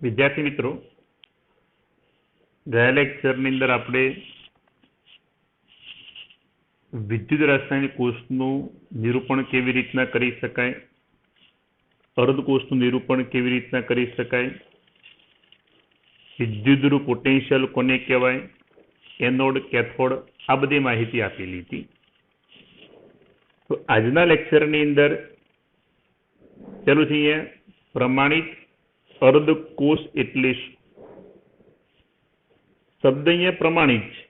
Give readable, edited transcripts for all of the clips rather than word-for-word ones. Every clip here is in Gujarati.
વિદ્યાર્થી મિત્રો, ગયા લેક્ચરની અંદર આપણે વિદ્યુત રાસાયણિક કોષનું નિરૂપણ કેવી રીતના કરી શકાય, અર્ધ કોષનું નિરૂપણ કેવી રીતના કરી શકાય, વિદ્યુતનું પોટેન્શિયલ કોને કહેવાય, એનોડ કેથોડ, આ બધી માહિતી આપેલી હતી. તો આજના લેક્ચરની અંદર પેલું છે અહીંયા પ્રમાણિત અર્ધ કોષ એટલે શું? શબ્દ અહીંયા પ્રમાણિત છે.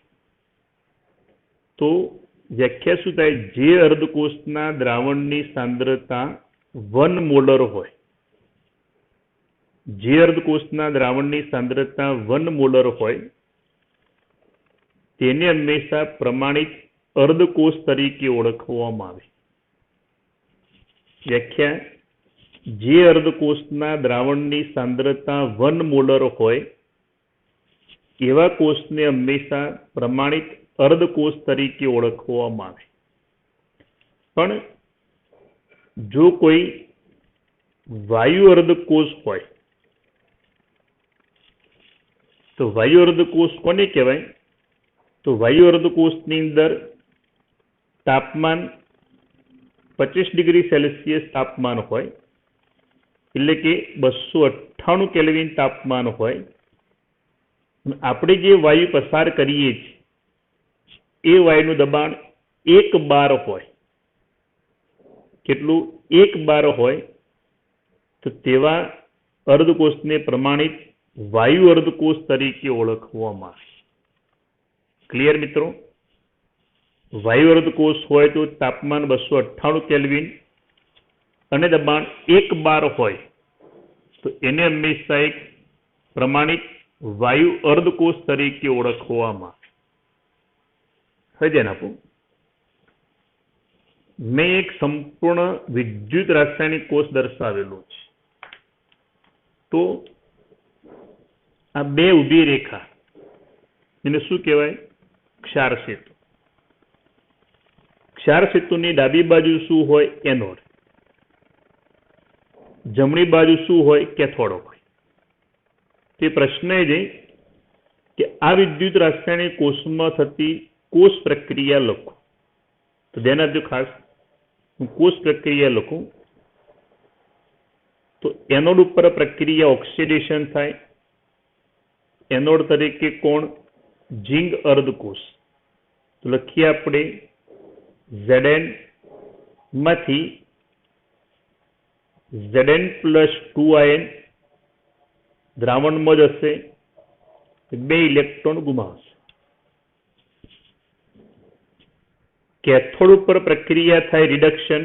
તો વ્યાખ્યા શું થાય? જે અર્ધકોષના દ્રાવણની સાંદ્રતા 1 મોલર હોય, જે અર્ધકોષના દ્રાવણની સાંદ્રતા 1 મોલર હોય તેને હંમેશા પ્રમાણિત અર્ધકોષ તરીકે ઓળખવામાં આવે. વ્યાખ્યા: જે અર્ધકોષના દ્રાવણની સાંદ્રતા 1 મોલર હોય એવા કોષને હંમેશા પ્રમાણિત અર્ધકોષ તરીકે ઓળખવામાં આવે. પણ જો કોઈ વાયુ અર્ધકોષ હોય તો વાયુ અર્ધકોષ કોને કહેવાય? તો વાયુ અર્ધકોષની અંદર તાપમાન 25 ડિગ્રી સેલ્સિયસ તાપમાન હોય, એટલે કે 298 કેલ્વિન તાપમાન હોય. આપણે જે વાયુ પસાર કરીએ છીએ એ વાયુનું દબાણ 1 બાર હોય. કેટલું? 1 બાર હોય. તો તેવા અર્ધકોષને પ્રમાણિત વાયુ અર્ધકોષ તરીકે ઓળખવામાં આવે. ક્લિયર મિત્રો? વાયુ અર્ધકોષ હોય તો તાપમાન 298 કેલ્વિન અને દબાણ 1 બાર હોય તો એને હંમેશા એક પ્રમાણિત વાયુ અર્ધકોષ તરીકે ઓળખવામાં આવે. હવે ધ્યાન આપો, મેં એક સંપૂર્ણ વિદ્યુત રાસાયણિક કોષ દર્શાવેલો છે. તો આ બે ઊભી રેખા એને શું કહેવાય? ક્ષાર સેતુ. ક્ષાર સેતુની ડાબી બાજુ શું હોય? એનોડ. જમણી બાજુ શું હોય? કેથોડ હોય. તે પ્રશ્ન એ છે કે આ વિદ્યુત રાસાયણિક કોષમાં થતી કોષ પ્રક્રિયા લખો. તો ધ્યાન આપજો ખાસ, હું કોષ પ્રક્રિયા લખું તો એનોડ ઉપર પ્રક્રિયા ઓક્સિડેશન થાય. એનોડ તરીકે કોણ? ઝિંક અર્ધકોષ. તો લખીએ આપણે Zn માંથી Zn+2 આયન દ્રાવણમાં જશે, 2 ઇલેક્ટ્રોન ગુમાવશે. કેથોડ ઉપર પ્રક્રિયા થાય રિડક્શન,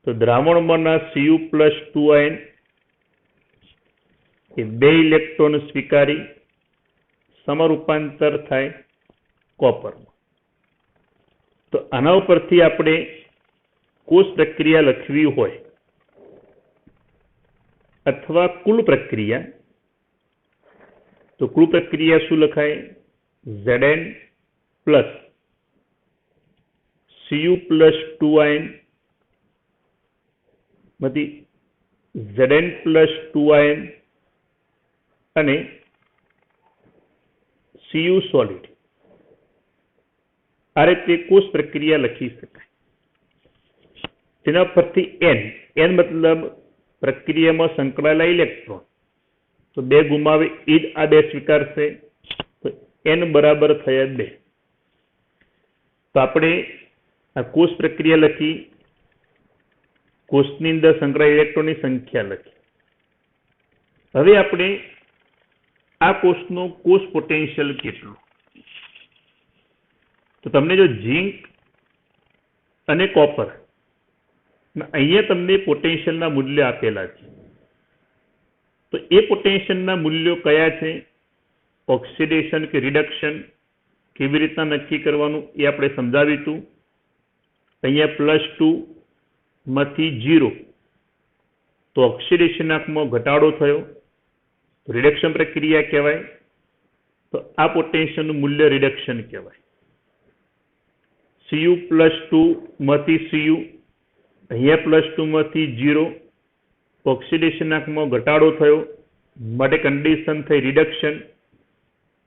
તો દ્રાવણમાંના Cu+2 આયન એ 2 ઇલેક્ટ્રોન સ્વીકારી સમરૂપાંતર થાય કોપરમાં. તો આના ઉપરથી આપણે કોષ પ્રક્રિયા લખવી હોય અથવા કુલ પ્રક્રિયા, તો કુલ પ્રક્રિયા શું લખાય? Zn પ્લસ Cu+2 આયન માંથી Zn+2 આયન અને Cu સોલિડ. આ રીતે કોષ પ્રક્રિયા લખી શકાય. તેના પરથી n મતલબ પ્રક્રિયામાં સંકળાયેલા ઇલેક્ટ્રોન, તો 2 ગુમાવે એ જ આ 2 સ્વીકારશે, તો n બરાબર થયા 2. તો આપણે આ કોષ પ્રક્રિયા લખી, કોષની અંદર સંકળાયેલા ઇલેક્ટ્રોનની સંખ્યા લખી. હવે આપણે આ કોષનું કોષ પોટેન્શિયલ કેટલું? તો તમને જો ઝિંક અને કોપર અહીંયા તમને પોટેન્શિયલના મૂલ્ય આપેલા છે, તો એ પોટેન્શિયલના મૂલ્યો કયા છે? ઓક્સિડેશન કે રિડક્શન કેવી રીતના નક્કી કરવાનું એ આપણે સમજાવીશું. અહીંયા +2 માંથી 0, તો ઓક્સિડેશનમાં ઘટાડો થયો, રિડક્શન પ્રક્રિયા કહેવાય. તો આ પોટેન્શિયલનું મૂલ્ય રિડક્શન કહેવાય. Cu+2 માંથી Cu, અહીંયા +2 માંથી 0, ઓક્સિડેશન આંકમાં ઘટાડો થયો, માટે કન્ડિશન થઈ રિડક્શન.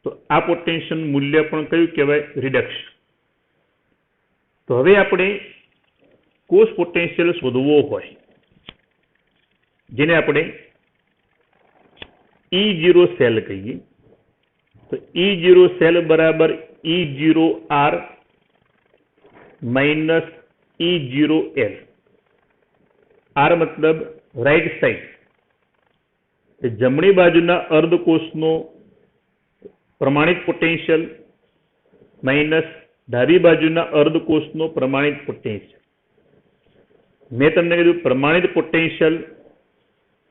તો આ પોટેન્શિયલ મૂલ્ય પણ કયું કહેવાય? રિડક્શન. તો હવે આપણે કોષ પોટેન્શિયલ શોધવો હોય, જેને આપણે E0 સેલ કહીએ. તો E0 સેલ બરાબર E0R માઇનસ E0L. R મતલબ રાઈટ સાઈડ, જમણી બાજુના અર્ધકોષનો પ્રમાણિત પોટેન્શિયલ માઇનસ ડાબી બાજુના અર્ધકોષનો પ્રમાણિત પોટેન્શિયલ. મેં તમને કીધું પ્રમાણિત પોટેન્શિયલ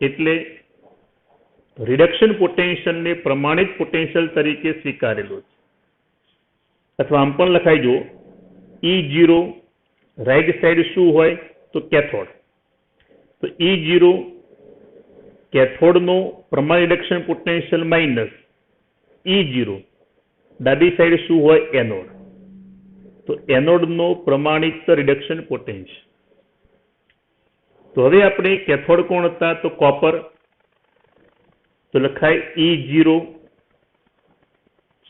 એટલે રિડક્શન પોટેન્શિયલને પ્રમાણિત પોટેન્શિયલ તરીકે સ્વીકારેલો છે. અથવા આમ પણ લખાઈ જુઓ, E0 રાઈટ સાઈડ શું હોય? તો કેથોડ. તો E0 કેથોડનો પ્રમાણિત રિડક્શન પોટેન્શિયલ માઇનસ E0 ડાબી સાઈડ શું હોય? એનોડ. તો એનોડનો પ્રમાણિત રિડક્શન પોટેન્શિયલ. તો હવે આપણે કેથોડ કોણ હતા? તો કોપર. તો લખાય E0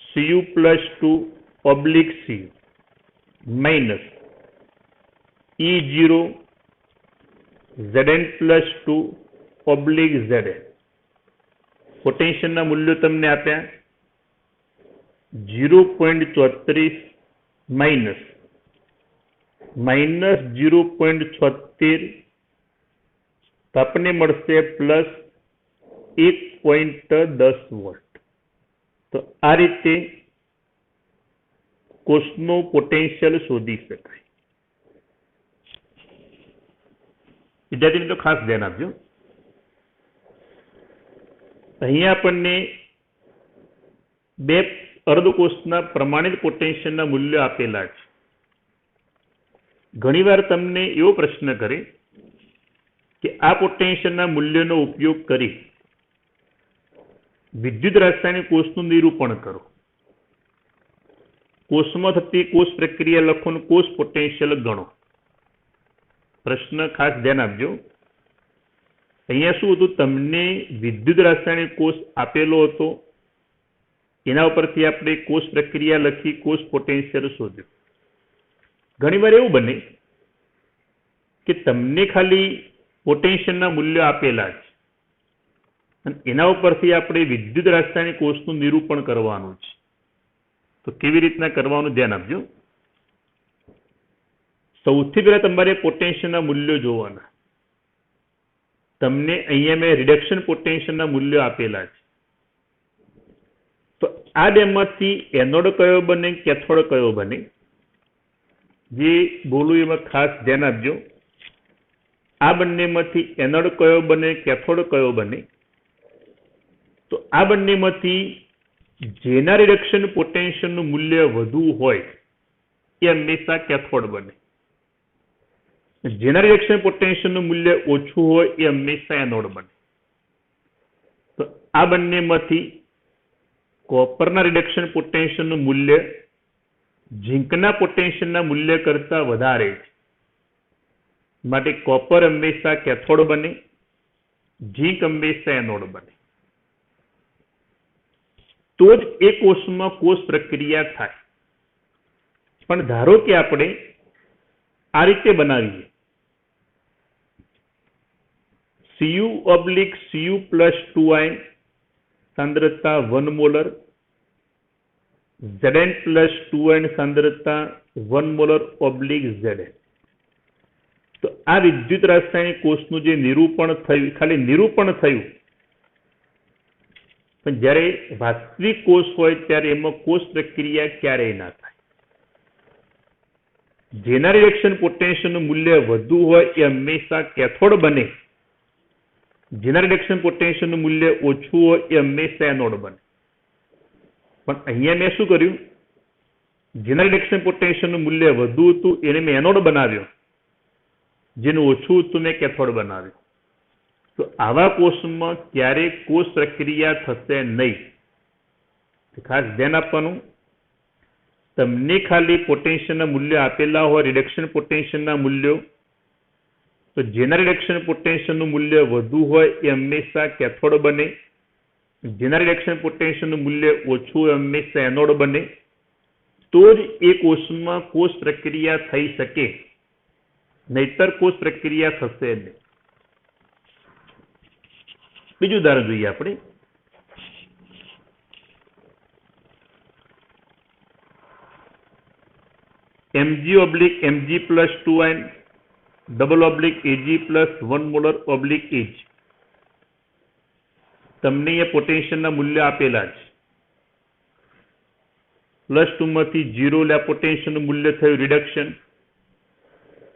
Cu+2 oblique Cu minus E0 Zn+2 oblique Zn. પોટેન્શિયલના મૂલ્યો તમને આપ્યા 0.34 માઇનસ -0.76, તો આપણને મળશે પ્લસ 1.10 વોલ્ટ. તો આ રીતે કોષનો પોટેન્શિયલ શોધી શકાય. વિદ્યાર્થી મિત્રો ખાસ ધ્યાન આપજો. અહીંયા આપણને બે અર્ધકોષના પ્રમાણિત પોટેન્શિયલના મૂલ્યો આપેલા છે. ઘણીવાર તમને એવો પ્રશ્ન કરે કે આ પોટેન્શિયલના મૂલ્યનો ઉપયોગ કરી વિદ્યુત રાસાયણિક કોષનું નિરૂપણ કરો. કોષમાં થતી કોષ પ્રક્રિયા લખો અને કોષ પોટેન્શિયલ ગણો. પ્રશ્ન ખાસ ધ્યાન આપજો. અહીંયા શું હતું? તમને વિદ્યુત રાસાયણિક કોષ આપેલો હતો, એના ઉપરથી આપણે કોષ પ્રક્રિયા લખી કોષ પોટેન્શિયલ શોધ્યું. ઘણીવાર એવું બને કે તમને ખાલી પોટેન્શિયલના મૂલ્યો આપેલા છે અને એના ઉપરથી આપણે વિદ્યુત રાસાયણિક કોષનું નિરૂપણ કરવાનું છે. તો કેવી રીતના કરવાનું ધ્યાન આપજો. સૌથી પહેલા તમારે પોટેન્શિયલના મૂલ્યો જોવાના. તમને અહીંયા મેં રિડક્શન પોટેન્શિયલના મૂલ્યો આપેલા છે. તો આ બેમાંથી એનોડ કયો બને, કેથોડ કયો બને? જે બોલું એમાં ખાસ ધ્યાન આપજો. આ બંનેમાંથી એનોડ કયો બને, કેથોડ કયો બને? તો આ બંનેમાંથી જેના રિડક્શન પોટેન્શિયલનું મૂલ્ય વધુ હોય એ હંમેશા કેથોડ બને. જેના રિડક્શન પોટેન્શિયલનું મૂલ્ય ઓછું હોય એ હંમેશા એનોડ બને. તો આ બંનેમાંથી કોપરના રિડક્શન પોટેન્શિયલનું મૂલ્ય ઝીંકના પોટેન્શિયલના મૂલ્ય કરતા વધારે છે. માટે કોપર હંમેશા કેથોડ બને, ઝીંક હંમેશા એનોડ બને. તો જ એ કોષમાં કોષ પ્રક્રિયા થાય. પણ ધારો કે આપણે આ રીતે બનાવીએ, Cu/Cu+2i સાંદ્રતા 1 મોલર, Zn+2n સાંદ્રતા 1 મોલર ઓબ્લિક Zn. તો આ વિદ્યુત રાસાયણિક કોષનું જે નિરૂપણ થયું, ખાલી નિરૂપણ થયું, પણ જ્યારે વાસ્તવિક કોષ હોય ત્યારે એમાં કોષ પ્રક્રિયા ક્યારેય ના થાય. જેના રિડક્શન પોટેન્શિયલનું મૂલ્ય વધુ હોય એ હંમેશા કેથોડ બને, જેના રિડક્શન પોટેન્શિયલનું મૂલ્ય ઓછું હોય એ હંમેશા એનોડ બને. પણ અહીંયા મેં શું કર્યું? જેના રિડક્શન પોટેન્શિયલનું મૂલ્ય વધુ હતું એને મેં એનોડ બનાવ્યો, જેનું ઓછું હતું મેં કેથોડ બનાવ્યો. તો આવા કોષમાં ક્યારેય કોષ પ્રક્રિયા થશે નહીં. ખાસ ધ્યાન આપવાનું. તમને ખાલી પોટેન્શિયલના મૂલ્યો આપેલા હોય, રિડક્શન પોટેન્શિયલના મૂલ્યો, તો જેના રિડક્શન પોટેન્શિયલનું મૂલ્ય વધુ હોય એ હંમેશા કેથોડ બને, જેના રિડક્શન પોટેન્શિયલનું મૂલ્ય ઓછું હોય હંમેશા એનોડ બને, તો જ એ કોષમાં કોષ પ્રક્રિયા થઈ શકે, નહીતર કોષ પ્રક્રિયા થશે નહીં. બીજું ઉદાહરણ જોઈએ આપણે. Mg/Mg+2ion /Ag+1 molar/Ag. તમને એ પોટેન્શિયલના મૂલ્ય આપેલા છે. +2 માંથી 0 લે આ પોટેન્શિયલનું મૂલ્ય થયું રિડક્શન,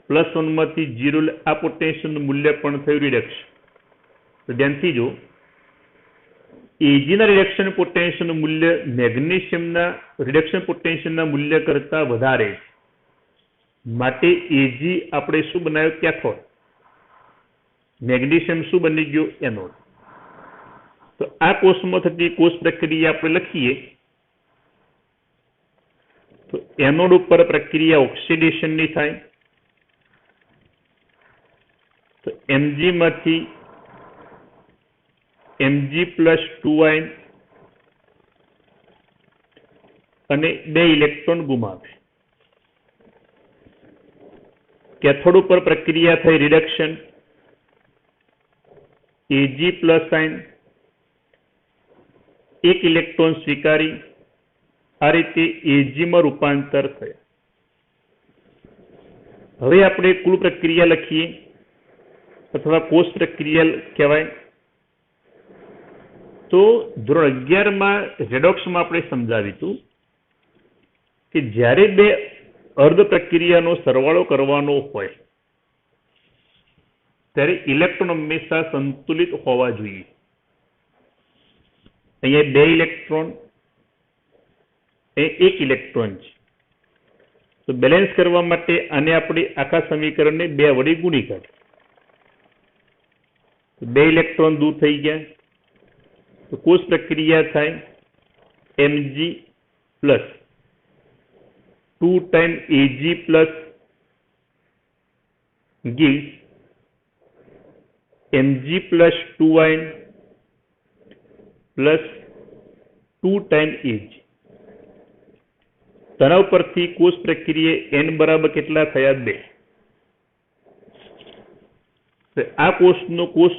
+1 માંથી 0 લે આ પોટેન્શિયલનું મૂલ્ય પણ થયું રિડક્શન. તો ધ્યાનથી જો, Agના રિડક્શન પોટેન્શિયલનું મૂલ્ય મેગ્નેશિયમના રિડક્શન પોટેન્શિયલના મૂલ્ય કરતા વધારે છે. માટે Ag આપણે શું બનાવ્યો? કેથોડ. મેગ્નેશિયમ શું બની ગયો? એનોડ. તો આ કોષમાં થતી કોષ પ્રક્રિયા આપણે લખીએ તો એનોડ ઉપર પ્રક્રિયા ઓક્સિડેશનની થાય. તો Mg માંથી Mg+2ion અને 2 ઇલેક્ટ્રોન ગુમાવે. કેથોડ ઉપર પ્રક્રિયા થઈ રિડક્શન, Ag+ion 1 ઇલેક્ટ્રોન સ્વીકારી, આ રીતે Ag માં રૂપાંતર થયા. હવે આપણે કુલ પ્રક્રિયા લખીએ અથવા કોષ પ્રક્રિયા કહેવાય. તો ધોરણ 11 માં રેડોક્સમાં આપણે સમજાવ્યું હતું કે જ્યારે બે અર્ધ પ્રક્રિયાનો સરવાળો કરવાનો હોય ત્યારે ઇલેક્ટ્રોન હંમેશા સંતુલિત હોવા જોઈએ. અહીંયા 2 ઇલેક્ટ્રોન એ 1 ઇલેક્ટ્રોન છે. તો બેલેન્સ કરવા માટે આને આપણે આખા સમીકરણને 2 વડે ગુણી કાઢીએ. તો 2 ઇલેક્ટ્રોન દૂર થઈ ગયા. તો કોષ પ્રક્રિયા થાય Mg plus 2 time Ag plus gives Mg+2ion plus 2 time Ag. તણાવ પરથી કોષ પ્રક્રિયા n બરાબર કેટલા થયા? 2. તો આ કોષનો કોષ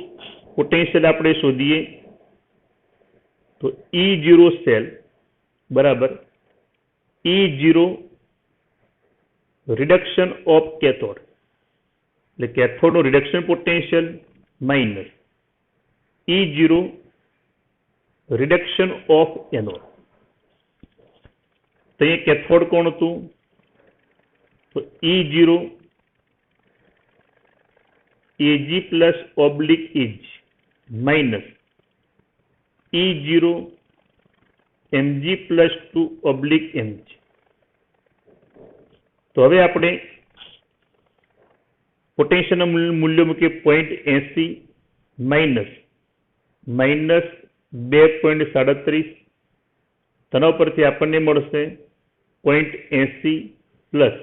પોટેન્શિયલ આપણે શોધીએ તો E0 સેલ બરાબર E0 રિડક્શન ઓફ કેથોડ, એટલે કેથોડનો reduction potential minus E0 reduction of anode. તો અહીંયા કેથોડ કોણ હતું? તો E0 Ag+Ag minus E0 Mg+2/Mg. તો હવે આપણે પોટેન્શિયલના મૂલ્ય મૂકીએ 0.80 માઇનસ 2.37. તણાવ પરથી આપણને મળશે 0.80 પ્લસ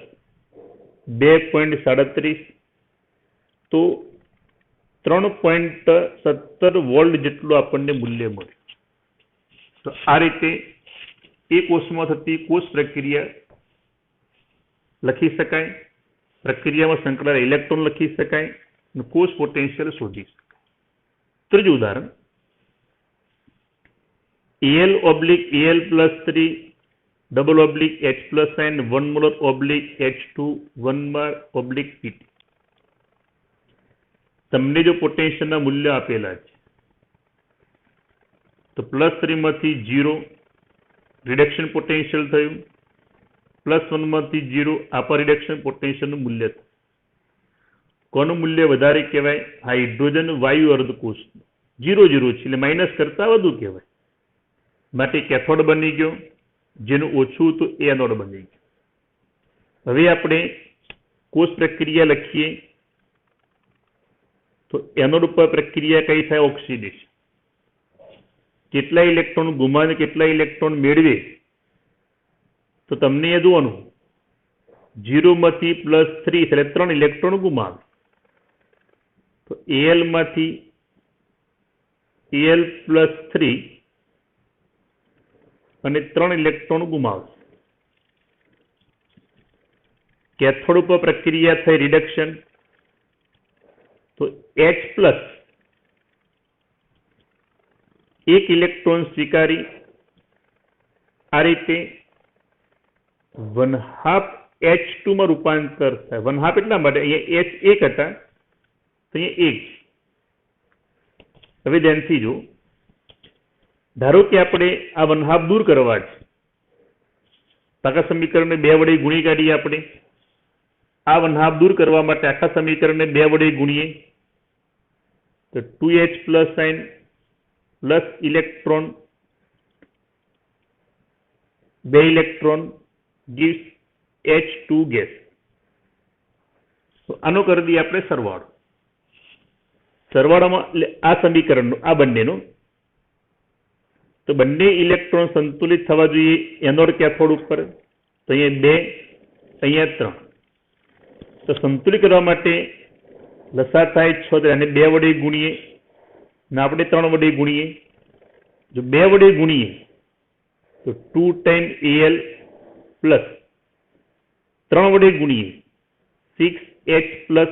2.37. તો 3.17 વોલ્ટ જેટલું આપણને મૂલ્ય મળે. તો આ રીતે એ કોષમાં થતી કોષ પ્રક્રિયા લખી શકાય, પ્રક્રિયામાં સંકળાયેલા ઇલેક્ટ્રોન લખી શકાય અને કોષ પોટેન્શિયલ શોધી શકાય. ત્રીજું ઉદાહરણ Al/Al+3 /H+ion 1 molar/H2 1 bar/Pt. તમને જો પોટેન્શિયલના મૂલ્ય આપેલા છે તો +3 માંથી 0 રિડક્શન પોટેન્શિયલ થયું, +1 માંથી 0 આપા રિડક્શન પોટેન્શિયલનું મૂલ્ય થયું. કોનું મૂલ્ય વધારે કહેવાય? હાઇડ્રોજન વાયુ અર્ધકોષ 0 0 છે એટલે માઇનસ કરતા વધુ કહેવાય. માટે કેથોડ બની ગયો, જેનું ઓછું હતું એ એનોડ બની ગયો. હવે આપણે કોષ પ્રક્રિયા લખીએ તો એનોડ ઉપર પ્રક્રિયા કઈ થાય? ઓક્સિડેશન. કેટલા ઇલેક્ટ્રોન ગુમાવે, કેટલા ઇલેક્ટ્રોન મેળવે? તો તમને એ જોવાનું 0 માંથી +3 એટલે 3 ઇલેક્ટ્રોન ગુમાવે. તો Al માંથી Al+3 અને 3 ઇલેક્ટ્રોન ગુમાવશે. કેથોડ ઉપર પ્રક્રિયા થઈ રિડક્શન, તો H+ 1 ઇલેક્ટ્રોન સ્વીકારી આ રીતે 1/2 H2 માં રૂપાંતર થાય. 1/2 એટલા માટે અહીંયા H 1 હતા તો અહીંયા 1. હવે ધ્યાનથી જો, ધારો કે આપણે આ 1/2 દૂર કરવા છે, આખા સમીકરણને 2 વડે ગુણી કાઢીએ. આપણે આ 1/2 દૂર કરવા માટે આખા સમીકરણને 2 વડે ગુણીએ તો 2H plus sign plus electron 2 electron gives H2 gas. તો આનો કરી દઈએ આપણે સરવાળો. સરવાળામાં આ સમીકરણનો આ બંનેનો, તો બંને ઇલેક્ટ્રોન સંતુલિત થવા જોઈએ એનોડ કેથોડ ઉપર. તો અહીંયા 2, અહીંયા 3. તો સંતુલિત કરવા માટે લસા થાય 6, અને 2 વડે ગુણીએ ને આપણે 3 વડે ગુણીએ. જો 2 વડે ગુણીએ તો 2 ટાઈમ Al પ્લસ 3 વડે ગુણીએ 6H plus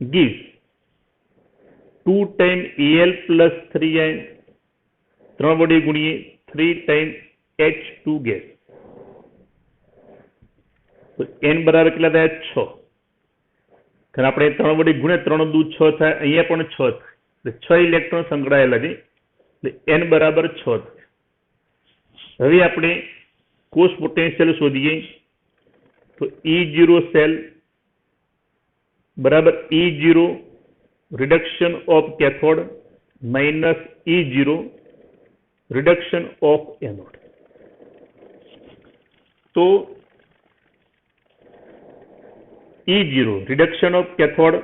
gives 2 time Al plus 3 3 વડે ગુણીએ 3 ટાઈમ H2 ગેસ. તો n બરાબર કેટલા થાય? 6. કારણ આપણે 3 વડે ગુણ્યા 3 દૂ 6 થાય, અહીંયા પણ 6 થાય, એટલે 6 ઇલેક્ટ્રોન સંકળાયેલા છે, એટલે n બરાબર 6 થાય. હવે આપણે કોષ પોટેન્શિયલ શોધીએ. તો E0 સેલ બરાબર E0 reduction of cathode minus E0 reduction of anode. તો E0 reduction of cathode,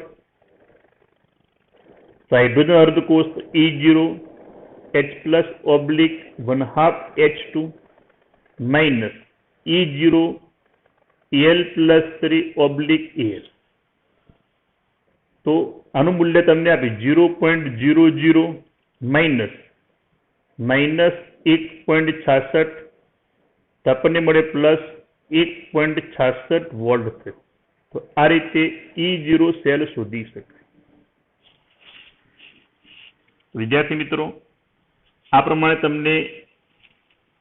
hydrogen અર્ધકોષ E0 H plus oblique 1/2 H2 minus E0 Al plus 3 oblique Al. તો આનું મૂલ્ય તમને આપી 0.00 માઇનસ 1.66, તો આપણને મળે પ્લસ 1.66 વોલ્ટ થયો. તો આ રીતે E0 સેલ શોધી શકાય. વિદ્યાર્થી મિત્રો, આ પ્રમાણે તમને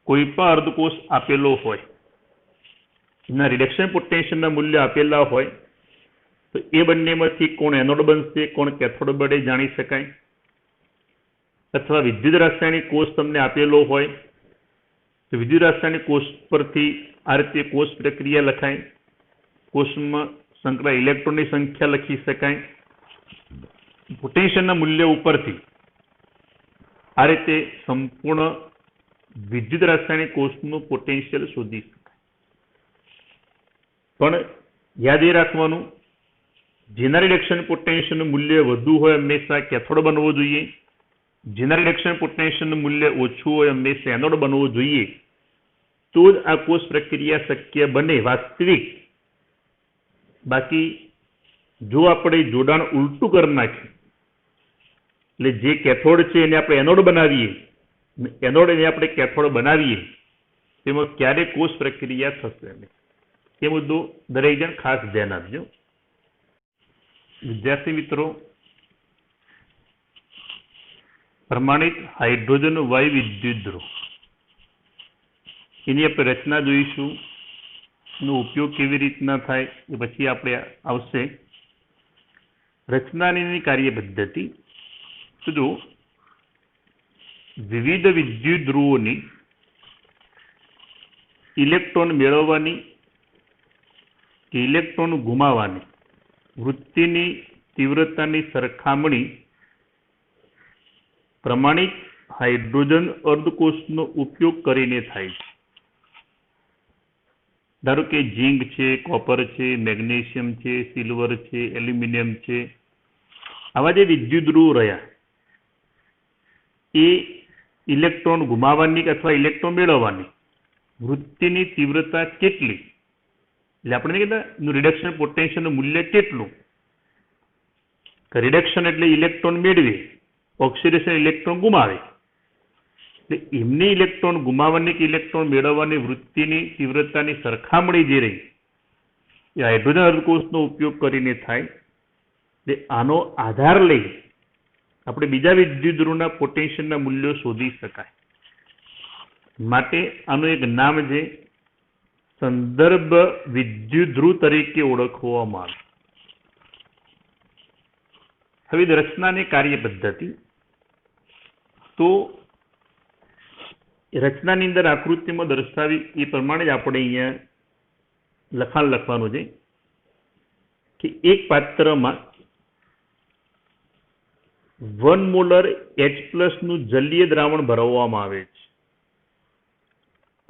કોઈ પણ અર્ધકોષ આપેલો હોય, એના રિડક્શન પોટેન્શિયલના મૂલ્ય આપેલા હોય, તો એ બંનેમાંથી કોણ એનોડ બનશે, કોણ કેથોડ બને જાણી શકાય. અથવા વિદ્યુત રાસાયણિક કોષ તમને આપેલો હોય તો વિદ્યુત રાસાયણિક કોષ પરથી આ રીતે કોષ પ્રક્રિયા લખાય, કોષમાં સંકળાયેલા ઇલેક્ટ્રોનની સંખ્યા લખી શકાય. પોટેન્શિયલના મૂલ્ય ઉપરથી આ રીતે સંપૂર્ણ વિદ્યુત રાસાયણિક કોષનું પોટેન્શિયલ શોધી શકાય. પણ યાદ એ રાખવાનું, જેના રિડક્શન પોટેન્શિયલનું મૂલ્ય વધુ હોય હંમેશા કેથોડ બનવો જોઈએ, જેના રિડક્શન પોટેન્શિયલનું મૂલ્ય ઓછું હોય હંમેશા એનોડ બનવો જોઈએ. તો જ આ કોષ પ્રક્રિયા શક્ય બને વાસ્તવિક. બાકી જો આપણે જોડાણ ઉલટું કરી નાખીએ, એટલે જે કેથોડ છે એને આપણે એનોડ બનાવીએ, એનોડ એને આપણે કેથોડ બનાવીએ, તેમાં ક્યારેય કોષ પ્રક્રિયા થશે નહીં. એ મુદ્દો દરેક જણ ખાસ ધ્યાન આપજો. વિદ્યાર્થી મિત્રો, પ્રમાણિત હાઇડ્રોજન વાયુ વિદ્યુત ધ્રુવ એની આપણે રચના જોઈશું, એનો ઉપયોગ કેવી રીતના થાય એ પછી આપણે આવશે. રચનાની કાર્ય પદ્ધતિ. તો જો વિવિધ વિદ્યુત ધ્રુવોની ઇલેક્ટ્રોન મેળવવાની કે ઇલેક્ટ્રોન ગુમાવવાની વૃત્તિની તીવ્રતાની સરખામણી પ્રમાણિત હાઇડ્રોજન અર્ધકોષનો ઉપયોગ કરીને થાય છે. ધારો કે ઝીંક છે, કોપર છે, મેગ્નેશિયમ છે, સિલ્વર છે, એલ્યુમિનિયમ છે, આવા જે વિદ્યુત ધ્રુવ રહ્યા એ ઇલેક્ટ્રોન ગુમાવવાની અથવા ઇલેક્ટ્રોન મેળવવાની વૃત્તિની તીવ્રતા કેટલી, એટલે આપણે નહીં કહેતા રિડક્શન પોટેન્શિયલનું મૂલ્ય કેટલું. રિડક્શન એટલે ઇલેક્ટ્રોન મેળવે, ઓક્સિડેશન ઇલેક્ટ્રોન ગુમાવે. એટલે એમની ઇલેક્ટ્રોન ગુમાવવાની કે ઇલેક્ટ્રોન મેળવવાની વૃત્તિની તીવ્રતાની સરખામણી જે રહી એ હાઇડ્રોજન અર્ધકોષનો ઉપયોગ કરીને થાય. એટલે આનો આધાર લઈ આપણે બીજા વિદ્યુતધ્રુવના પોટેન્શિયલના મૂલ્યો શોધી શકાય. માટે આનું એક નામ છે સંદર્ભ વિદ્યુતધ્રુવ તરીકે ઓળખવામાં આવે. હવે રચનાની કાર્ય પદ્ધતિ. તો રચનાની અંદર આકૃતિમાં દર્શાવી એ પ્રમાણે જ આપણે અહીંયા લખાણ લખવાનું છે કે એક પાત્રમાં 1 મોલર H+ નું જલીય દ્રાવણ ભરવામાં આવે છે.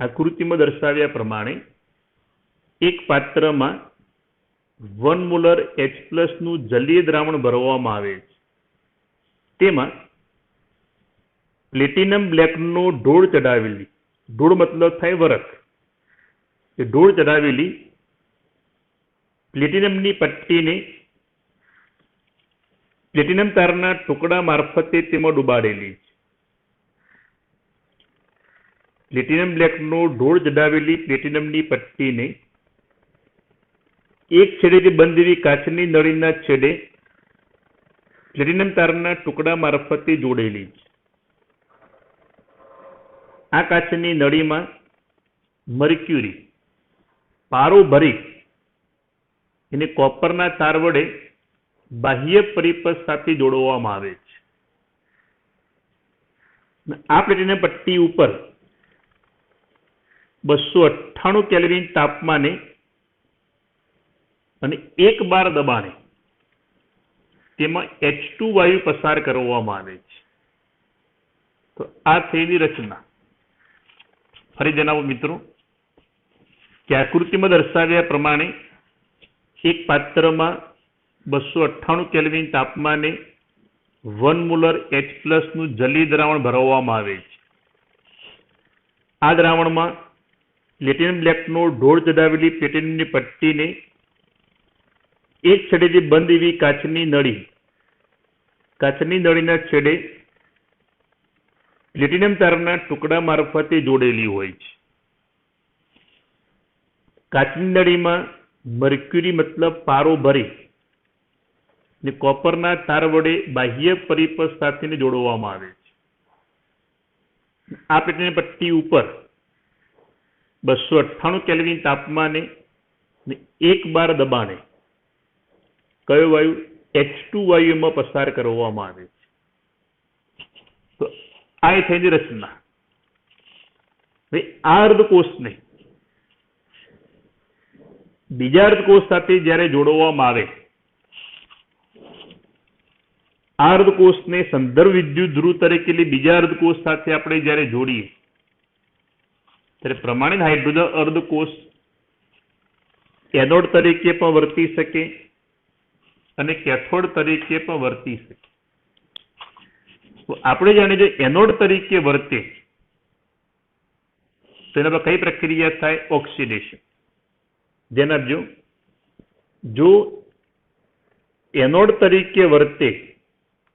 આકૃતિમાં દર્શાવ્યા પ્રમાણે એક પાત્રમાં 1 મોલર H+ નું જલીય દ્રાવણ ભરવામાં આવે છે. તેમાં પ્લેટિનમ બ્લેકનો ઢોળ ચડાવેલી, ઢોળ મતલબ થાય વરખ, એ ઢોળ ચડાવેલી પ્લેટિનમની પટ્ટીને પ્લેટિનમ તારના ટુકડા મારફતે તેમાં ડુબાડેલી છે. પ્લેટિનમ બ્લેકનો ઢોળ ચડાવેલી પ્લેટિનમની પટ્ટીને એક છેડેથી બંધ એવી કાચની નળીના છેડે પ્લેટિનમ તારના ટુકડા મારફતે જોડેલી છે. આ કાચની નળીમાં મર્ક્યુરી પારો ભરી એને કોપરના તાર વડે બાહ્ય પરિપથ સાથે જોડવામાં આવે છે. આ પ્લેટિનમ પટ્ટી ઉપર 298 કેલ્વિન તાપમાને અને 1 બાર દબાણે તેમાં H2 વાયુ પસાર કરવામાં આવે છે. તો આ થયેલી રચના. ફરી જણાવો મિત્રો કે આકૃતિમાં દર્શાવ્યા પ્રમાણે એક પાત્રમાં 298 કેલ્વિન તાપમાને 1 મોલર H+ નું જલીય દ્રાવણ ભરવામાં આવે છે. આ દ્રાવણમાં પ્લેટિનમ બ્લેકનો ઢોળ ચડાવેલી પ્લેટિનમની પટ્ટીને એક છેડેથી બંધ એવી કાચની નળીના છેડે પ્લેટિનમ તારના ટુકડા મારફતે જોડેલી હોય છે. કાચની નળીમાં મર્ક્યુરી મતલબ પારો ભરી ને કોપરના તાર વડે બાહ્ય પરિપથ સાથે જોડવામાં આવે છે. આ પ્લેટિનમ પટ્ટી ઉપર 298 કેલ્વિન તાપમાને ને 1 બાર દબાણે કયો વાયુ H2 વાયુમાં પસાર કરવામાં આવે છે. તો આ થઈને રચના. આ અર્ધકોષને બીજા અર્ધકોષ સાથે જ્યારે જોડવામાં આવે, આ અર્ધકોષને સંદર્ભ વિદ્યુતધ્રુવ તરીકે બીજા અર્ધકોષ સાથે આપણે જ્યારે જોડીએ ત્યારે પ્રમાણિત હાઇડ્રોજન અર્ધકોષ એનોડ તરીકે પણ વર્તી શકે અને કેથોડ તરીકે પણ વર્તી શકે. તો આપણે જાણીએ જો એનોડ તરીકે વર્તે તો એના પર કઈ પ્રક્રિયા થાય? ઓક્સિડેશન. ધ્યાન આપજો, જો એનોડ તરીકે વર્તે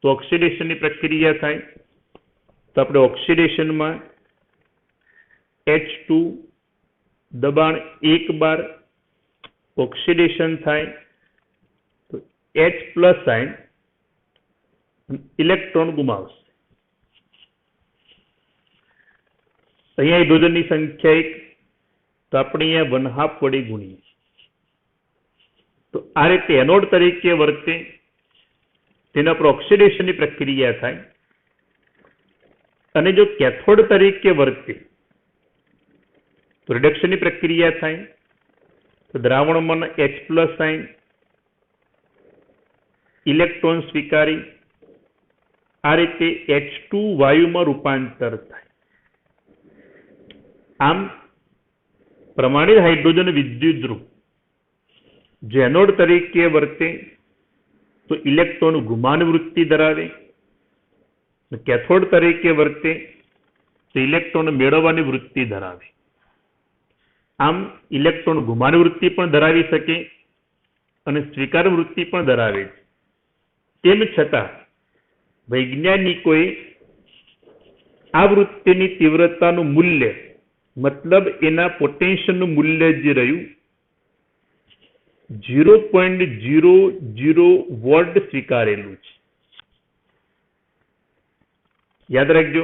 તો ઓક્સિડેશનની પ્રક્રિયા થાય. તો આપણે ઓક્સિડેશનમાં H2 દબાણ 1 બાર ઓક્સિડેશન થાય તો H+ આયન ઇલેક્ટ્રોન ગુમાવશે. અહીંયા હાઇડ્રોજનની સંખ્યા 1, તો આપણે અહીંયા 1/2 વડે ગુણીએ. તો આ રીતે એનોડ તરીકે વર્તે તેના પર ઓક્સિડેશનની પ્રક્રિયા થાય. અને જો કેથોડ તરીકે વર્તે તો રિડક્શનની પ્રક્રિયા થાય. તો દ્રાવણમાં H+ આયન ઇલેક્ટ્રોન સ્વીકારી આ રીતે H2 વાયુમાં રૂપાંતર થાય. આમ પ્રમાણિત હાઇડ્રોજન વિદ્યુતધ્રુવ જો એનોડ તરીકે વર્તે તો ઇલેક્ટ્રોન ગુમાવવાની વૃત્તિ ધરાવે, કેથોડ તરીકે વર્તે તો ઇલેક્ટ્રોન મેળવવાની વૃત્તિ ધરાવે. આમ ઇલેક્ટ્રોન ગુમાવવાની વૃત્તિ પણ ધરાવી શકે અને સ્વીકાર વૃત્તિ પણ ધરાવે છે. તેમ છતાં વૈજ્ઞાનિકોએ આ વૃત્તિની તીવ્રતાનું મૂલ્ય મતલબ એના પોટેન્શિયલનું મૂલ્ય જે રહ્યું 0.00 વોલ્ટ સ્વીકારેલું છે. યાદ રાખજો,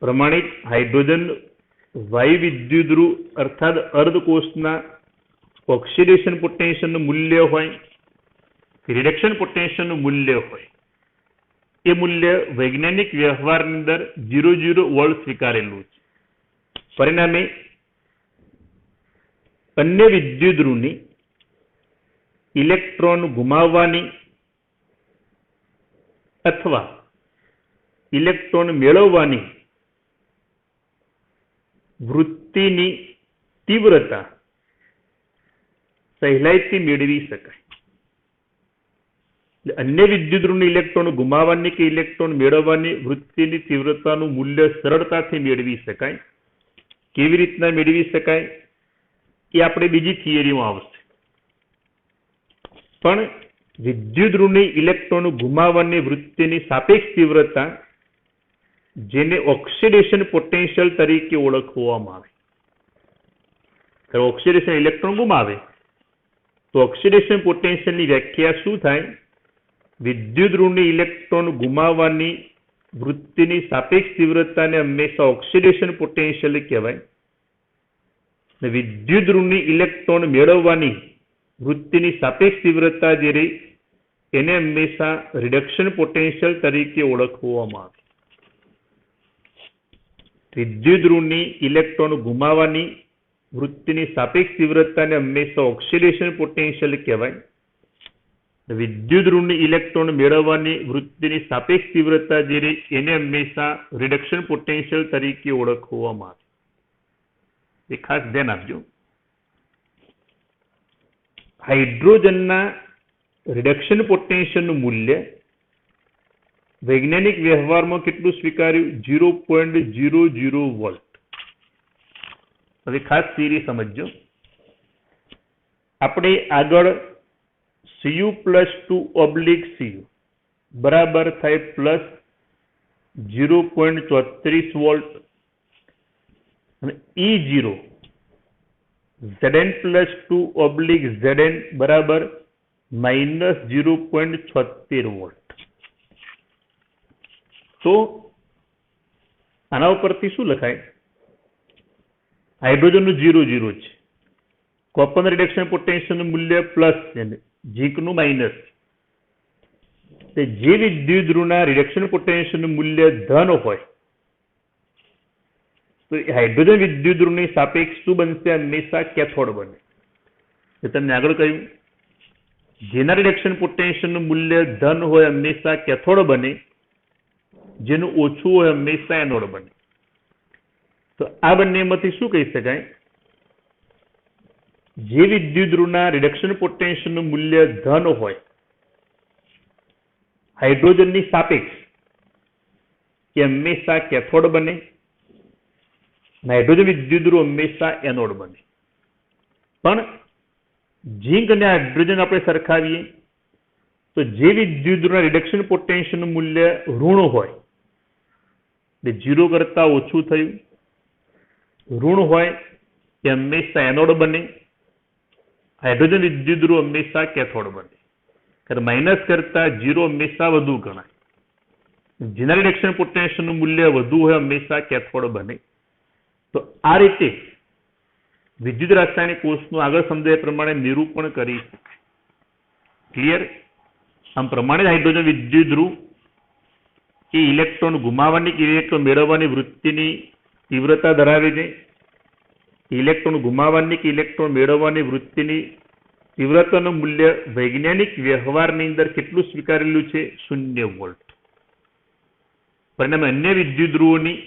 પ્રમાણિત હાઇડ્રોજન વાયુ વિદ્યુતધ્રુવ અર્થાત અર્ધકોષના ઓક્સિડેશન પોટેન્શિયલનું મૂલ્ય હોય કે રિડક્શન પોટેન્શિયલનું મૂલ્ય હોય, એ મૂલ્ય વૈજ્ઞાનિક વ્યવહારની અંદર 0 વોલ્ટ સ્વીકારેલું છે. પરિણામે અન્ય વિદ્યુતધ્રુવની ઇલેક્ટ્રોન ગુમાવવાની અથવા ઇલેક્ટ્રોન મેળવવાની વૃત્તિની તીવ્રતા સહેલાઈથી મેળવી શકાય. અન્ય વિદ્યુતધ્રુવની ઇલેક્ટ્રોન ગુમાવવાની કે ઇલેક્ટ્રોન મેળવવાની વૃત્તિની તીવ્રતાનું મૂલ્ય સરળતાથી મેળવી શકાય. કેવી રીતના મેળવી શકાય એ આપણે બીજી થિયરીમાં આવશે. પણ વિદ્યુતધ્રુવની ઇલેક્ટ્રોન ગુમાવવાની વૃત્તિની સાપેક્ષ તીવ્રતા, જેને ઓક્સિડેશન પોટેન્શિયલ તરીકે ઓળખવામાં આવે. ઓક્સિડેશન ઇલેક્ટ્રોન ગુમાવે તો ઓક્સિડેશન પોટેન્શિયલની વ્યાખ્યા શું થાય? વિદ્યુતધ્રુવની ઇલેક્ટ્રોન ગુમાવવાની વૃત્તિની સાપેક્ષ તીવ્રતાને હંમેશા ઓક્સિડેશન પોટેન્શિયલ કહેવાય. વિદ્યુતધ્રુવની ઇલેક્ટ્રોન મેળવવાની વૃત્તિની સાપેક્ષ તીવ્રતા જે રહી એને હંમેશા રિડક્શન પોટેન્શિયલ તરીકે ઓળખવામાં આવે. વિદ્યુતધ્રુવની ઇલેક્ટ્રોન ગુમાવવાની વૃત્તિની સાપેક્ષ તીવ્રતાને હંમેશા ઓક્સિડેશન પોટેન્શિયલ કહેવાય. વિદ્યુતધ્રુવની ઇલેક્ટ્રોન મેળવવાની વૃત્તિની સાપેક્ષ તીવ્રતા જે રહી એને હંમેશા રિડક્શન પોટેન્શિયલ તરીકે ઓળખવામાં આવે. એ ખાસ ધ્યાન આપજો. હાઇડ્રોજનના રિડક્શન પોટેન્શિયલનું મૂલ્ય વૈજ્ઞાનિક વ્યવહારમાં કેટલું સ્વીકાર્યું? 0.00 વોલ્ટ. હવે ખાસ થિયરી સમજજો. આપણે આગળ Cu+2/Cu બરાબર થાય પ્લસ 0.34 વોલ્ટ અને E0 Zn+2/Zn બરાબર -0.76 વોલ્ટ. તો આના ઉપરથી શું લખાય? હાઇડ્રોજનનું 0 છે, કોપર રિડક્શન પોટેન્શિયલનું મૂલ્ય પ્લસ છે, ઝીંકનું માઇનસ. જે વિદ્યુતધ્રુવના રિડક્શન પોટેન્શિયલનું મૂલ્ય ધન હોય તો હાઇડ્રોજન વિદ્યુતધ્રુવની સાપેક્ષ શું બનશે? હંમેશા કેથોડ બને. એ તમને આગળ કહ્યું, જેના રિડક્શન પોટેન્શિયલનું મૂલ્ય ધન હોય હંમેશા કેથોડ બને, જેનું ઓછું હોય હંમેશા એનોડ બને. તો આ બંનેમાંથી શું કહી શકાય? જે વિદ્યુતધ્રુવના રિડક્શન પોટેન્શિયલનું મૂલ્ય ધન હોય હાઇડ્રોજનની સાપેક્ષ એ હંમેશા કેથોડ બને, હાઇડ્રોજન વિદ્યુતધ્રુવ હંમેશા એનોડ બને. પણ ઝીંક અને હાઇડ્રોજન આપણે સરખાવીએ તો જે વિદ્યુતધ્રુવના રિડક્શન પોટેન્શિયલનું મૂલ્ય ઋણ હોય, એટલે 0 કરતા ઓછું થયું, ઋણ હોય એ હંમેશા એનોડ બને, હાઇડ્રોજન વિદ્યુતધ્રુવ હંમેશા કેથોડ બને. કારણ માઇનસ કરતા 0 હંમેશા વધુ ગણાય. જેના રિડક્શન પોટેન્શિયલનું મૂલ્ય વધુ હોય હંમેશા કેથોડ બને. તો આ રીતે વિદ્યુત રાસાયણિક કોષનું આગળ સમજાય પ્રમાણે નિરૂપણ કરી શકાય. ક્લિયર? આમ પ્રમાણિત હાઇડ્રોજન વિદ્યુતધ્રુવ એ ઇલેક્ટ્રોન ગુમાવવાની કે ઇલેક્ટ્રોન મેળવવાની વૃત્તિની તીવ્રતા ધરાવે છે. ઇલેક્ટ્રોન ગુમાવવાની કે ઇલેક્ટ્રોન મેળવવાની વૃત્તિની તીવ્રતાનું મૂલ્ય વૈજ્ઞાનિક વ્યવહારની અંદર કેટલું સ્વીકારેલું છે? 0 વોલ્ટ. પરિણામે અન્ય વિદ્યુતધ્રુવોની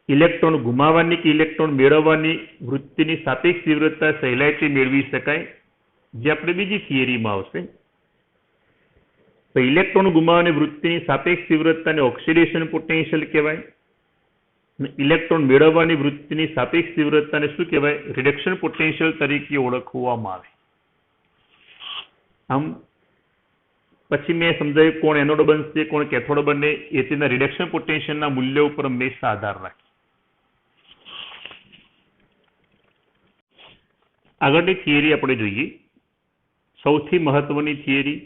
ઇલેક્ટ્રોન ગુમાવવાની કે ઇલેક્ટ્રોન મેળવવાની વૃત્તિની સાપેક્ષ તીવ્રતા સહેલાઈથી મેળવી શકાય, જે આપણે બીજી થિયરીમાં આવશે. તો ઇલેક્ટ્રોન ગુમાવવાની વૃત્તિની સાપેક્ષ તીવ્રતાને ઓક્સિડેશન પોટેન્શિયલ કહેવાય. ઇલેક્ટ્રોન મેળવવાની વૃત્તિની સાપેક્ષ તીવ્રતાને શું કહેવાય? રિડક્શન પોટેન્શિયલ તરીકે ઓળખવામાં આવે. આમ પછી મેં સમજાવ્યું કોણ એનોડ બનશે કોણ કેથોડ બને એ તેના રિડક્શન પોટેન્શિયલના મૂલ્ય ઉપર હંમેશા આધાર રાખે. આગળની થિયરી આપણે જોઈએ. સૌથી મહત્વની થિયરી,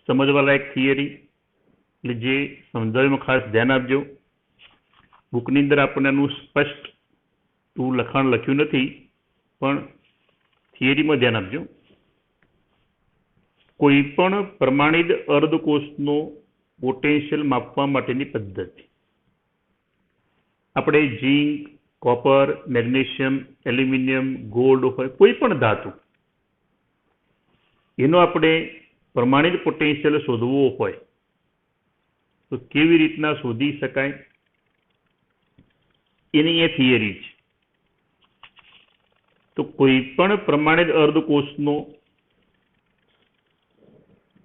સમજવાલાયક થિયરી, એટલે જે સમજાવવામાં ખાસ ધ્યાન આપજો. બુકની અંદર આપણને એનું સ્પષ્ટ લખાણ લખ્યું નથી, પણ થિયરીમાં ધ્યાન આપજો. કોઈ પણ પ્રમાણિત અર્ધકોષનો પોટેન્શિયલ માપવા માટેની પદ્ધતિ. આપણે ઝીંક, કોપર, મેગ્નેશિયમ, એલ્યુમિનિયમ, ગોલ્ડ હોય કોઈ પણ ધાતુ, એનો આપણે પ્રમાણિત પોટેન્શિયલ શોધવો હોય તો કેવી રીતના શોધી શકાય એની એ થિયરી છે. તો કોઈ પણ પ્રમાણિત અર્ધકોષનો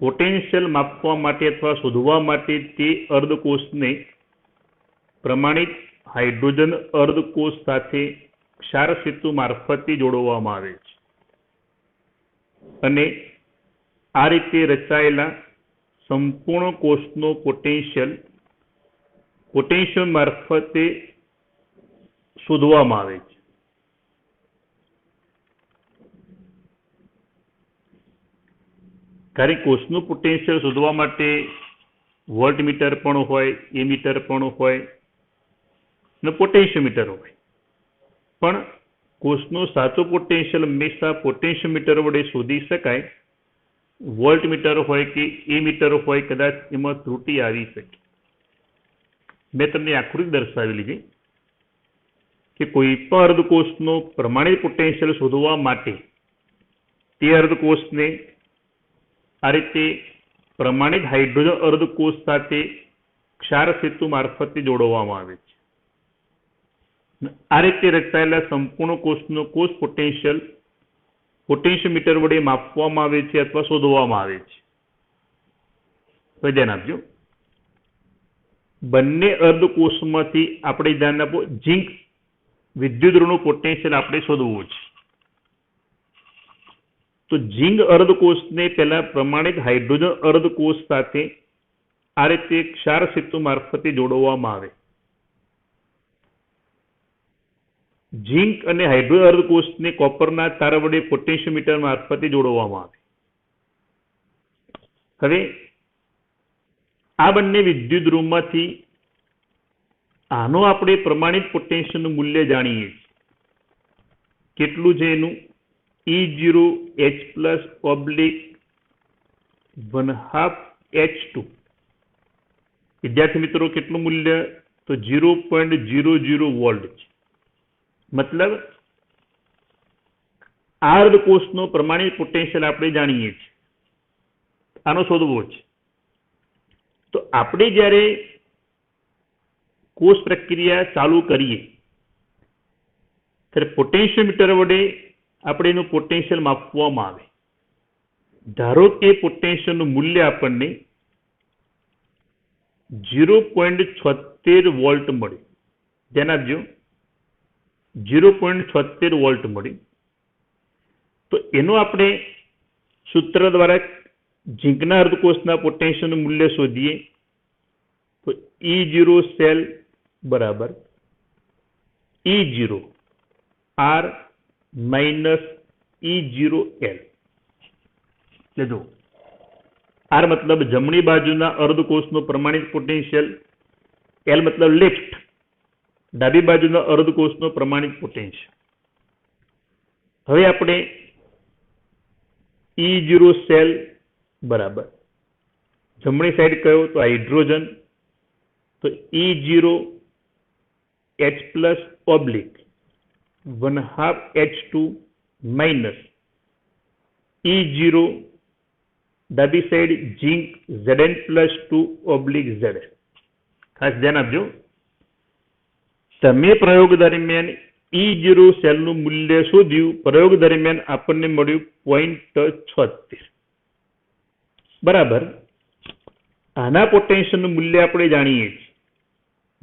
પોટેન્શિયલ માપવા માટે અથવા શોધવા માટે તે અર્ધકોષને પ્રમાણિત હાઇડ્રોજન અર્ધકોષ સાથે ક્ષાર સેતુ મારફતે જોડવામાં આવે છે અને આ રીતે રચાયેલા સંપૂર્ણ કોષનો પોટેન્શિયલ મારફતે શોધવામાં આવે છે. કારણ કોષનું પોટેન્શિયલ શોધવા માટે વોલ્ટમીટર પણ હોય, એમીટર પણ હોય અને પોટેન્શિયોમીટર હોય, પણ કોષનો સાચો પોટેન્શિયલ હંમેશા પોટેન્શિયોમીટર વડે શોધી શકાય. વોલ્ટમીટર હોય કે એમીટર હોય કદાચ એમાં ત્રુટિ આવી શકે. મેં તમને આકૃતિ દર્શાવેલી છે કે કોઈ પણ અર્ધકોષનો પ્રમાણિત પોટેન્શિયલ શોધવા માટે તે અર્ધકોષને આ રીતે પ્રમાણિત હાઇડ્રોજન અર્ધકોષ સાથે ક્ષાર સેતુ મારફતે જોડવામાં આવે છે. આ રીતે રચાયેલા સંપૂર્ણ કોષનો કોષ પોટેન્શિયોમીટર વડે માપવામાં આવે છે અથવા શોધવામાં આવે છે. તો ધ્યાન આપજો. બંને અર્ધકોષમાંથી આપણે ધ્યાન આપો, ઝીંક વિદ્યુતઋણનું પોટેન્શિયલ આપણે શોધવું છે. તો ઝીંક અર્ધકોષને પહેલા પ્રમાણિત હાઇડ્રોજન અર્ધકોષ સાથે આ રીતે ક્ષાર સેતુ મારફતે જોડવામાં આવે. ઝીંક અને હાઇડ્રોજન અર્ધકોષને કોપરના તાર વડે પોટેન્શિયોમીટર મારફતે જોડવામાં આવે. હવે આ બંને વિદ્યુતધ્રુવમાંથી આનો આપણે પ્રમાણિત પોટેન્શિયલનું મૂલ્ય જાણીએ છીએ. કેટલું છે એનું? E0H+/1/2 વિદ્યાર્થી મિત્રો કેટલું મૂલ્ય? તો 0.00 વોલ્ટ છે. મતલબ આ અર્ધકોષનો પ્રમાણિત પોટેન્શિયલ આપણે જાણીએ છીએ, આનો શોધવો છે. તો આપણે જ્યારે કોષ પ્રક્રિયા ચાલુ કરીએ ત્યારે પોટેન્શિયોમીટર વડે આપણે એનું પોટેન્શિયલ માપવામાં આવે. ધારો કે પોટેન્શિયલનું મૂલ્ય આપણને 0.76 વોલ્ટ મળે. ધ્યાન આપજો, 0.76 વોલ્ટ મળે. તો એનો આપણે સૂત્ર દ્વારા ઝીંકના અર્ધકોષના પોટેન્શિયલનું મૂલ્ય શોધીએ તો E0 સેલ બરાબર E0 R minus E0 L. જો R મતલબ જમણી બાજુના અર્ધકોષનો પ્રમાણિત પોટેન્શિયલ, L મતલબ લેફ્ટ ડાબી બાજુના અર્ધકોષનો પ્રમાણિત પોટેન્શિયલ. હવે આપણે E0 સેલ બરાબર જમણી સાઈડ કયો? તો હાઇડ્રોજન. તો E0H+/1/2 માઇનસ E0 ડાબી સાઈડ ઝીંક Zn+2/Zn. ખાસ ધ્યાન આપજો. તમે પ્રયોગ દરમિયાન E0 સેલનું મૂલ્ય શોધ્યું. પ્રયોગ દરમિયાન આપણને મળ્યું 0.76 બરાબર. આના પોટેન્શિયલનું મૂલ્ય આપણે જાણીએ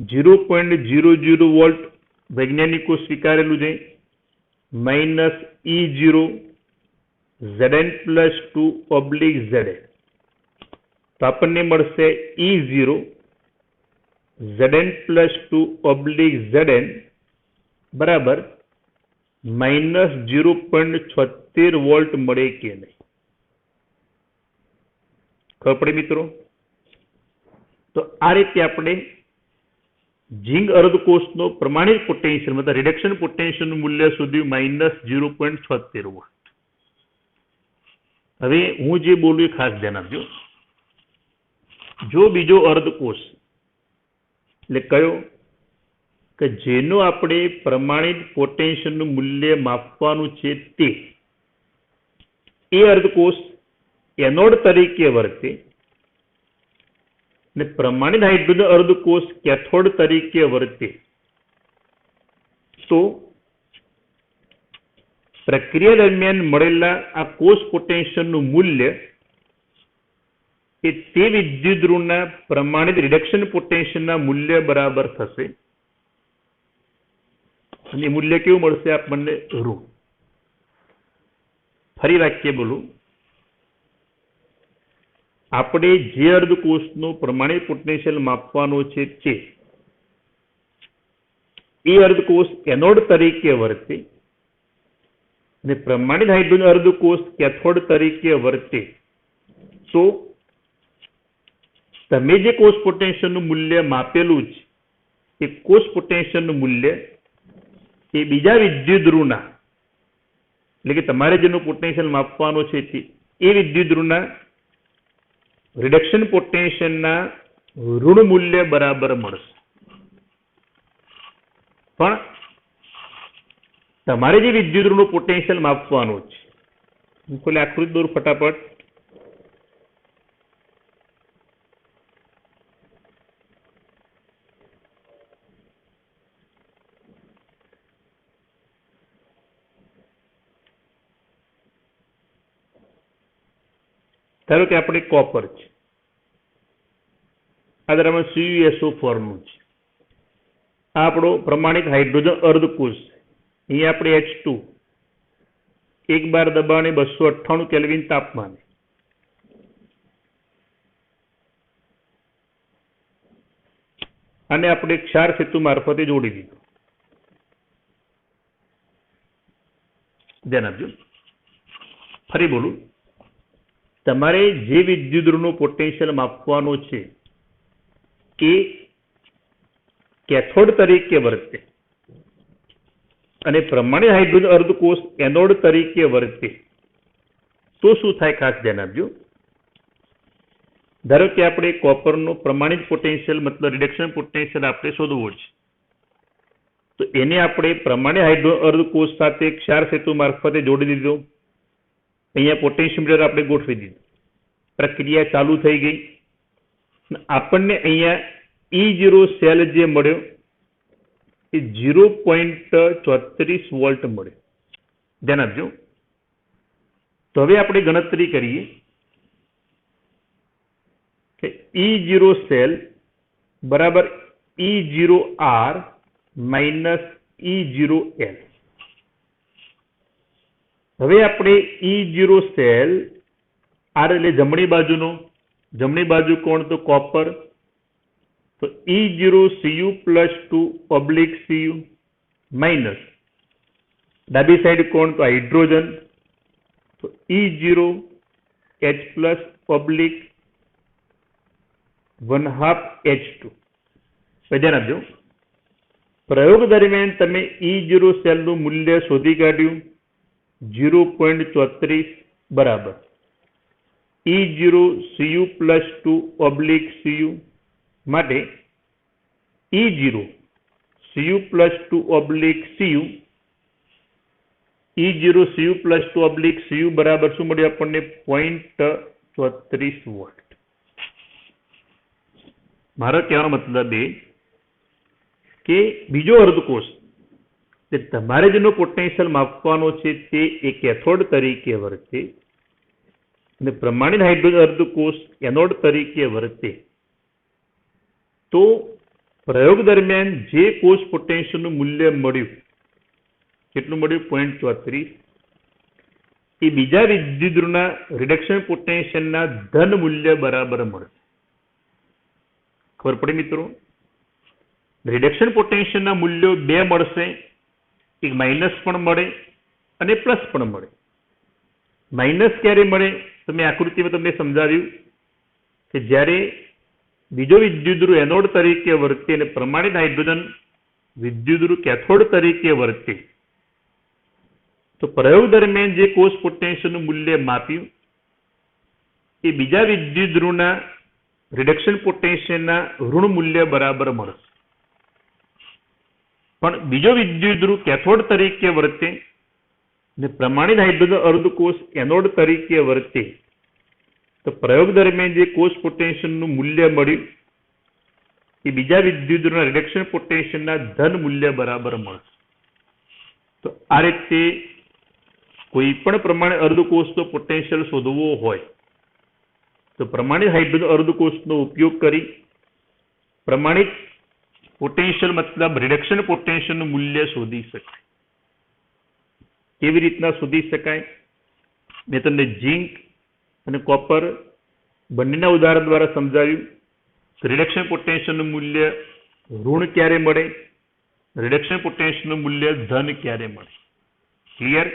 છીએ 0.00 વોલ્ટ વૈજ્ઞાનિકો સ્વીકારેલું છે, માઇનસ E0 Zn+2/Zn. તો આપણને મળશે E0 Zn+2/Zn બરાબર -0.76 વોલ્ટ મળે કે નહીં? ખબર પડી મિત્રો? તો આ રીતે આપણે ઝીંક અર્ધકોષનો પ્રમાણિત પોટેન્શિયલ મતલબ રિડક્શન પોટેન્શિયલનું મૂલ્ય શોધ્યું -0.76 વોલ્ટ. હવે હું જે બોલું એ ખાસ ધ્યાન આપજો. જો બીજો અર્ધકોષ એટલે કયો કે જેનું આપણે પ્રમાણિત પોટેન્શિયલનું મૂલ્ય માપવાનું છે તે એ અર્ધકોષ એનોડ તરીકે વર્તે ને પ્રમાણિત હાઇડ્રોજન અર્ધકોષ કેથોડ તરીકે વર્તે તો પ્રક્રિયા દરમિયાન મળેલા આ કોષ પોટેન્શિયલનું મૂલ્ય એ તે વિદ્યુતધ્રુવના પ્રમાણિત રિડક્શન પોટેન્શિયલના મૂલ્ય બરાબર થશે અને મૂલ્ય કેવું મળશે આપણને? ઋણ. ફરી વાક્ય બોલું. આપણે જે અર્ધકોષનો પ્રમાણિત પોટેન્શિયલ માપવાનો છે તે એ અર્ધકોષ એનોડ તરીકે વર્તે અને પ્રમાણિત હાઇડ્રોજન અર્ધકોષ કેથોડ તરીકે વર્તે તો તમે જે કોષ પોટેન્શિયલનું મૂલ્ય માપેલું છે એ કોષ પોટેન્શિયલનું મૂલ્ય એ બીજા વિદ્યુતધ્રુવના એટલે કે તમારે જેનું પોટેન્શિયલ માપવાનો છે તે એ વિદ્યુતધ્રુવના રિડક્શન પોટેન્શિયલના ઋણ મૂલ્ય બરાબર મળશે. પણ તમારે જે વિદ્યુતધ્રુવનું પોટેન્શિયલ માપવાનું છે, હું ખોલે આકૃતિ દોરું ફટાફટ. ધારો કે આપણે કોપર છે, આ દરમિયાન CuSO4 નું છે. આ આપણો પ્રમાણિત હાઇડ્રોજન અર્ધકોષ છે. અહીંયા આપણે H2 1 બાર દબાણે 298 કેલ્વિન તાપમાને અને આપણે ક્ષાર સેતુ મારફતે જોડી દીધું. ધ્યાન આપજો. ફરી બોલું. તમારે જે વિદ્યુતધ્રુવનું પોટેન્શિયલ માપવાનો છે એ કેથોડ તરીકે વર્તે અને પ્રમાણિત હાઇડ્રોજન અર્ધકોષ એનોડ તરીકે વર્તે તો શું થાય? ખાસ ધ્યાન આપજો. ધારો કે આપણે કોપરનું પ્રમાણિત પોટેન્શિયલ મતલબ રિડક્શન પોટેન્શિયલ આપણે શોધવો છે તો એને આપણે પ્રમાણિત હાઇડ્રોજન અર્ધકોષ સાથે ક્ષાર સેતુ મારફતે જોડી દીધો. અહીંયા પોટેન્શિયોમીટર આપણે ગોઠવી દીધું. પ્રક્રિયા ચાલુ થઈ ગઈ. આપણને અહીંયા E0 સેલ જે મળ્યો એ 0.34 વોલ્ટ મળ્યો. ધ્યાન આપજો. તો હવે આપણે ગણતરી કરીએ કે E0 સેલ બરાબર E0R માઇનસ E0L. હવે આપણે E0 સેલ R એટલે જમણી બાજુનો, જમણી બાજુ કોણ? તો કોપર. તો E0 Cu+2/Cu માઇનસ ડાબી સાઈડ કોણ? તો હાઇડ્રોજન. તો E0 H+1/2 ધ્યાન આપજો. પ્રયોગ દરમિયાન તમે E0 સેલનું મૂલ્ય શોધી કાઢ્યું 0.34 બરાબર E0 Cu+2/Cu માટે E0 Cu+2/Cu E0 Cu+2/Cu બરાબર શું મળ્યું આપણને? 0.34 વોલ્ટ. મારો કહેવાનો મતલબ એ કે બીજો અર્ધકોષ તમારે જેનો પોટેન્શિયલ માપવાનો છે તે એ કેથોડ તરીકે વર્તે અને પ્રમાણિત હાઇડ્રોજન અર્ધકોષ એનોડ તરીકે વર્તે તો પ્રયોગ દરમિયાન જે કોષ પોટેન્શિયલનું મૂલ્ય મળ્યું કેટલું મળ્યું? 0.34. એ બીજા વિદ્યુતધ્રુવના રિડક્શન પોટેન્શિયલના ધન મૂલ્ય બરાબર મળશે. ખબર પડી મિત્રો? રિડક્શન પોટેન્શિયલના મૂલ્યો બે મળશે. એક માઇનસ પણ મળે અને પ્લસ પણ મળે. માઇનસ ક્યારે મળે? તો મેં આકૃતિમાં તમને સમજાવ્યું કે જ્યારે બીજો વિદ્યુતધ્રુવ એનોડ તરીકે વર્તે અને પ્રમાણિત હાઇડ્રોજન વિદ્યુતધ્રુવ કેથોડ તરીકે વર્તે તો પ્રયોગ દરમિયાન જે કોષ પોટેન્શિયલનું મૂલ્ય માપ્યું એ બીજા વિદ્યુતધ્રુવના રિડક્શન પોટેન્શિયલના ઋણ મૂલ્ય બરાબર મળશે. પણ બીજો વિદ્યુતધ્રુવ કેથોડ તરીકે વર્તે અને પ્રમાણિત હાઇડ્રોજન અર્ધકોષ એનોડ તરીકે વર્તે તો પ્રયોગ દરમિયાન જે કોષ પોટેન્શિયલનું મૂલ્ય મળ્યું એ બીજા વિદ્યુતધ્રુવના રિડક્શન પોટેન્શિયલના ધન મૂલ્ય બરાબર મળશે. તો આ રીતે કોઈ પણ પ્રમાણે અર્ધકોષનો પોટેન્શિયલ શોધવો હોય તો પ્રમાણિત હાઇડ્રોજન અર્ધકોષનો ઉપયોગ કરી પ્રમાણિત પોટેન્શિયલ મતલબ રિડક્શન પોટેન્શિયલનું મૂલ્ય શોધી શકાય. કેવી રીતના શોધી શકાય? મેં તમને ઝીંક અને કોપર બંનેના ઉદાહરણ દ્વારા સમજાવ્યું. રિડક્શન પોટેન્શિયલનું મૂલ્ય ઋણ ક્યારે મળે, રિડક્શન પોટેન્શિયલનું મૂલ્ય ધન ક્યારે મળે. ક્લિયર?